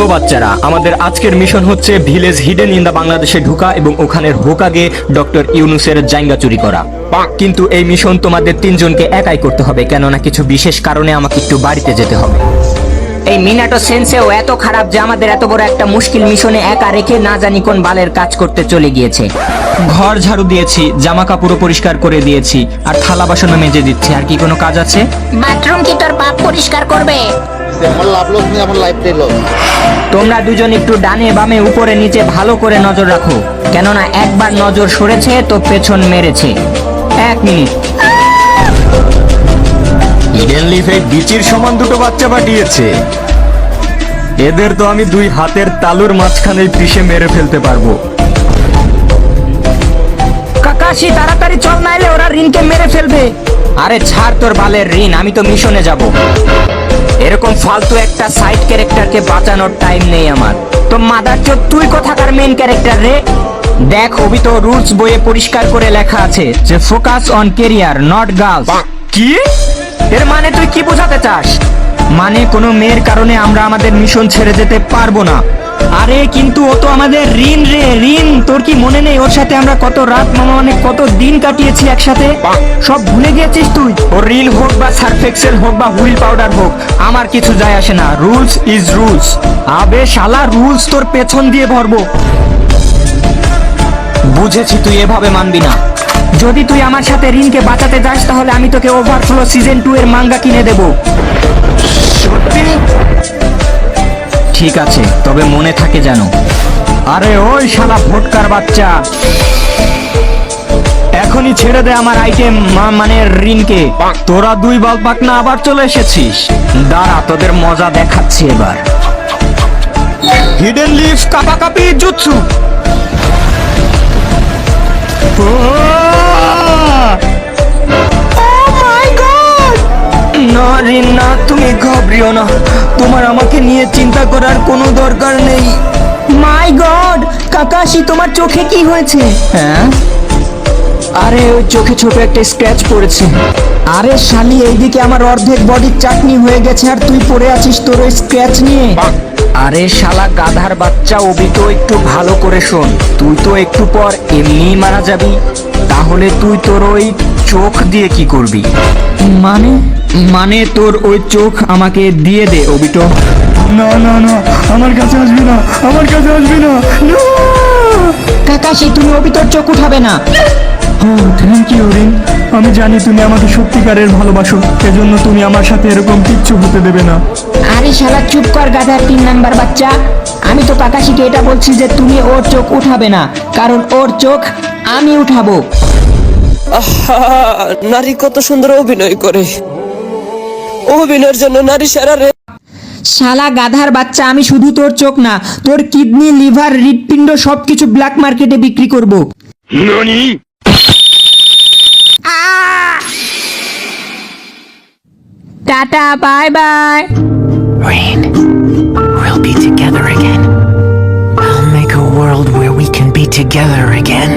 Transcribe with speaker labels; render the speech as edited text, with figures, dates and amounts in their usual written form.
Speaker 1: তো বাচ্চারা, আমাদের আজকের মিশন হচ্ছে ভিলেজ হিডেন ইন দা বাংলাদেশে ঢোকা এবং ওখানের হোকাগে ডক্টর ইউনুসের জায়গা চুরি করা। কিন্তু এই মিশন তোমাদের তিনজনকে একাই করতে হবে, কেননা কিছু বিশেষ কারণে আমাকে একটু বাড়িতে যেতে হবে।
Speaker 2: এই মিনাটো সেন্সেও এত খারাপ যে আমাদের এত বড় একটা মুশকিল মিশনে একা রেখে না জানি কোন বালের কাজ করতে চলে গিয়েছে।
Speaker 1: ঘর ঝাড়ু দিয়েছি, জামা কাপড় পরিষ্কার করে দিয়েছি, আর থালা বাসনও মেজে দিচ্ছি। আর কি কোনো কাজ আছে?
Speaker 2: বাথরুম কি তোর বাপ পরিষ্কার করবে? তোমরা দুজন একটু ডানে বামে উপরে নিচে ভালো করে নজর রাখো, কেননা একবার নজর সরেছে তো পেছন মেরেছে। 1 মিনিট।
Speaker 1: ইডেন লিফে বিচির সমান দুটো বাচ্চা পাঠিয়েছে। এদের তো আমি 2 হাতের তালুর মাঝখানে পিষে মেরে ফেলতে পারবো।
Speaker 2: কাকাশি তাড়াতাড়ি চল, নাইলে ওরা রিনকে মেরে ফেলবে। আরে ছাড় তোর বালের রিন, আমি তো মিশনে যাব। এরকম ফালতু একটা সাইড ক্যারেক্টারকে বাঁচানোর টাইম নেই আমার। তো মাদারচোদ, তুই কোথাকার মেইন ক্যারেক্টার রে? দেখ, অবি তো রুলস বইয়ে পরিষ্কার করে লেখা আছে যে focus on career not girls.
Speaker 1: কি?
Speaker 2: এর মানে তুই কি বোঝাতে চাস?
Speaker 1: মানে কোনো মেয়ের কারণে আমরা আমাদের মিশন ছেড়ে যেতে পারবো না।
Speaker 2: আরে কিন্তু ও তো আমাদের রিন রে, রিন। তোর কি মনে নেই ওর সাথে আমরা কত রাত মানে কত দিন কাটিয়েছি একসাথে? সব ভুলে গিয়েছিস তুই?
Speaker 1: ও রিন হোক বা সার্ফ এক্সেল হোক বা হুইল পাউডার হোক, আমার কিছু যায় আসে না। Rules is rules.
Speaker 2: আবে শালা, রুলস তোর পেছন দিয়ে ভরবো।
Speaker 1: বুঝেছি, তুই এভাবে মানবি না।
Speaker 2: যদি তুই আমার সাথে রিনকে বাঁচাতে যাস তাহলে আমি তোকে ওভারফ্লো সিজন 2 এর মাঙ্গা কিনে দেব।
Speaker 1: ঠিক আছে, তবে মনে থাকে যেন।
Speaker 2: আরে ওই শালা ভোটকার বাচ্চা,
Speaker 1: এখনই ছেড়ে দে আমার আইটেম মানে রিনকে। তোরা 2 বালপাক না আবার চলে এসেছিস? দাঁড়া, তোদের মজা দেখাচ্ছি এবার। হিডেন লিফ কাপাকাপি জুৎসু।
Speaker 2: না রিন না, তুমি ঘাবড়িও না। তোমার আমাকে নিয়ে চিন্তা করার কোনো দরকার নেই। মাই গড, কাকাশি তোমার চোখে কি হয়েছে?
Speaker 1: হ্যাঁ?
Speaker 2: আরে ওই চোখে ছোট একটা স্ক্র্যাচ পড়েছে। আরে শালি, এইদিকে আমার অর্ধেক বডির চাটনি হয়ে গেছে আর তুই পড়ে আছিস তোর ওই স্ক্র্যাচ নিয়ে। আরে শালা গাধার বাচ্চা, অবি তো একটু ভালো করে শোন। তুই তো একটু পর এমনিই মারা যাবি, তাহলে তুই তোর ওই চোখ দিয়ে কি করবি?
Speaker 1: মানে তোর ওই চোখ আমাকে দিয়ে দে অবিটো।
Speaker 3: না না না, আমার কাছে আসবি না, আমার কাছে আসবি না।
Speaker 2: কাকাশি, তুমি অবি তোর চোখ উঠাবে না।
Speaker 3: Thank you Rin. আমি জানি তুমি আমাকে সত্যিকারের ভালোবাসো, এজন্য তুমি আমার সাথে এরকম কিচ্ছু হতে দেবে না।
Speaker 2: আরে শালা চুপ কর গাধার 3 নাম্বার বাচ্চা। আমি তো কাকাশিকে এটা বলছি যে তুমি ওর চোখ উঠাবে না, কারণ ওর চোখ আমি উঠাবো।
Speaker 4: নারী কত সুন্দর অভিনয় করে, অভিনয়ের জন্য নারী সেরা রে।
Speaker 2: শালা গাধার বাচ্চা, আমি শুধু তোর চোখ না, তোর কিডনি, লিভার, হৃৎপিণ্ড সবকিছু ব্ল্যাক মার্কেটে বিক্রি করব। Tata, bye bye.
Speaker 5: Rain, we'll be together again. I'll make a world where we can be together again.